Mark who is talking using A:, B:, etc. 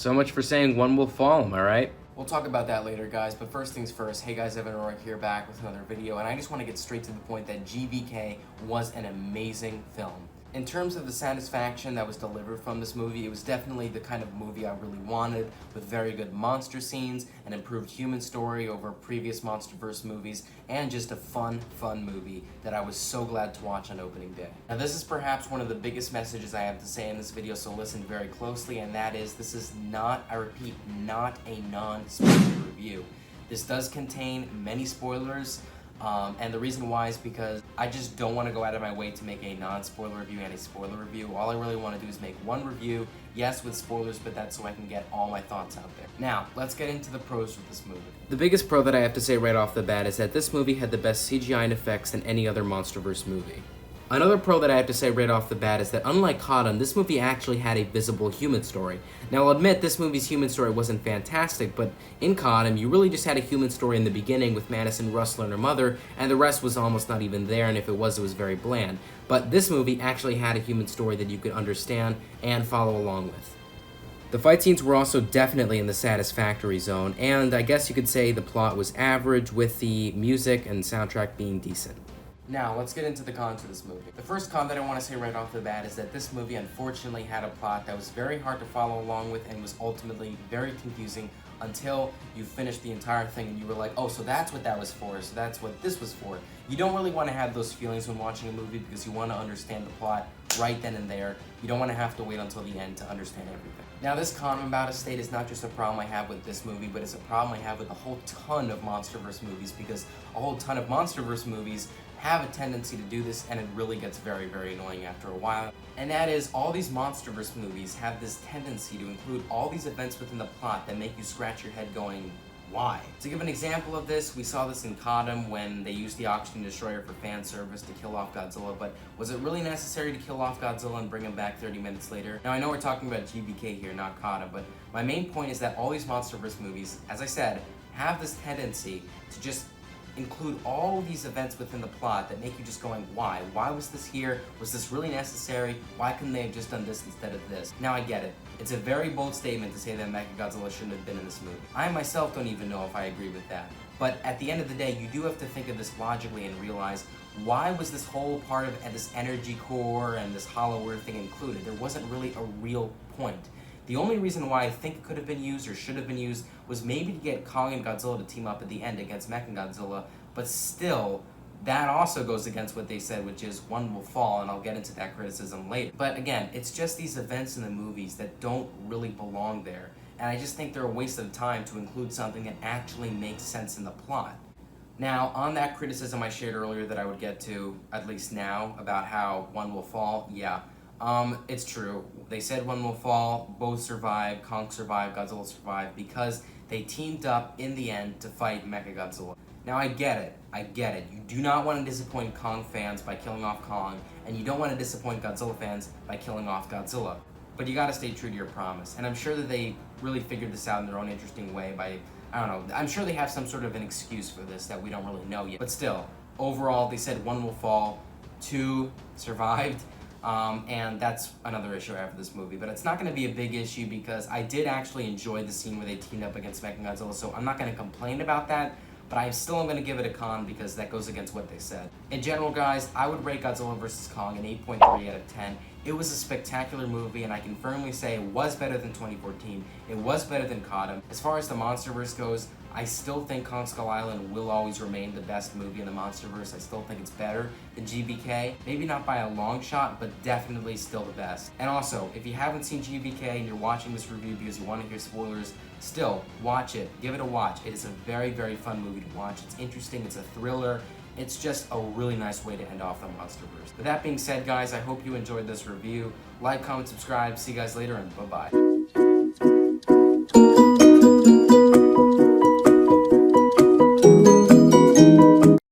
A: So much for saying one will fall, am I right?
B: We'll talk about that later, guys, but first things first. Hey guys, Evan Rourke here, back with another video, and I just want to get straight to the point that GBK was an amazing film. In terms of the satisfaction that was delivered from this movie, it was definitely the kind of movie I really wanted, with very good monster scenes, an improved human story over previous Monsterverse movies, and just a fun movie that I was so glad to watch on opening day. Now this is perhaps one of the biggest messages I have to say in this video, so listen very closely, and that is, this is not, I repeat, not a non-spoiler review. This does contain many spoilers, and the reason why is because I just don't want to go out of my way to make a non-spoiler review and a spoiler review. All I really want to do is make one review, yes with spoilers, but that's so I can get all my thoughts out there. Now, let's get into the pros with this movie.
A: The biggest pro that I have to say right off the bat is that this movie had the best CGI and effects than any other Monsterverse movie. Another pro that I have to say right off the bat is that unlike Godzilla, this movie actually had a visible human story. Now I'll admit this movie's human story wasn't fantastic, but in Godzilla you really just had a human story in the beginning with Madison Russell and her mother, and the rest was almost not even there, and if it was very bland. But this movie actually had a human story that you could understand and follow along with. The fight scenes were also definitely in the satisfactory zone, and I guess you could say the plot was average, with the music and soundtrack being decent.
B: Now, let's get into the cons of this movie. The first con that I want to say right off the bat is that this movie unfortunately had a plot that was very hard to follow along with and was ultimately very confusing until you finished the entire thing and you were like, oh, so that's what that was for, so that's what this was for. You don't really want to have those feelings when watching a movie because you want to understand the plot right then and there. You don't want to have to wait until the end to understand everything. Now, this con I'm about to state is not just a problem I have with this movie, but it's a problem I have with a whole ton of Monsterverse movies, because a whole ton of Monsterverse movies have a tendency to do this, and it really gets very annoying after a while. And that is, all these Monsterverse movies have this tendency to include all these events within the plot that make you scratch your head going, why? To give an example of this, we saw this in Godzilla when they used the Oxygen Destroyer for fan service to kill off Godzilla, but was it really necessary to kill off Godzilla and bring him back 30 minutes later? Now I know we're talking about GBK here, not Godzilla, but my main point is that all these Monsterverse movies, as I said, have this tendency to just include all these events within the plot that make you just going, why? Why was this here? Was this really necessary? Why couldn't they have just done this instead of this? Now I get it. It's a very bold statement to say that Mechagodzilla shouldn't have been in this movie. I myself don't even know if I agree with that. But at the end of the day, you do have to think of this logically and realize, why was this whole part of this energy core and this hollow earth thing included? There wasn't really a real point. The only reason why I think it could have been used or should have been used was maybe to get Kong and Godzilla to team up at the end against Mechagodzilla, but still, that also goes against what they said, which is one will fall, and I'll get into that criticism later. But again, it's just these events in the movies that don't really belong there, and I just think they're a waste of time to include something that actually makes sense in the plot. Now, on that criticism I shared earlier that I would get to, at least now, about how one will fall, yeah. It's true. They said one will fall, both survived, Kong survived, Godzilla survived, because they teamed up in the end to fight Mechagodzilla. Now I get it. You do not want to disappoint Kong fans by killing off Kong, and you don't want to disappoint Godzilla fans by killing off Godzilla. But you gotta stay true to your promise, and I'm sure that they really figured this out in their own interesting way by, I don't know, I'm sure they have some sort of an excuse for this that we don't really know yet. But still, overall, they said one will fall, two survived, and that's another issue I have with this movie. But it's not going to be a big issue because I did actually enjoy the scene where they teamed up against Mechagodzilla, so I'm not going to complain about that, but I still am going to give it a con because that goes against what they said. In general, guys, I would rate Godzilla vs. Kong an 8.3 out of 10. It was a spectacular movie, and I can firmly say it was better than 2014. It was better than Godzilla. As far as the Monsterverse goes, I still think Kong Skull Island will always remain the best movie in the Monsterverse. I still think it's better than GBK. Maybe not by a long shot, but definitely still the best. And also, if you haven't seen GBK and you're watching this review because you want to hear spoilers, still, watch it. Give it a watch. It is a very fun movie to watch. It's interesting. It's a thriller. It's just a really nice way to end off the Monsterverse. With that being said, guys, I hope you enjoyed this review. Like, comment, subscribe. See you guys later, and bye-bye.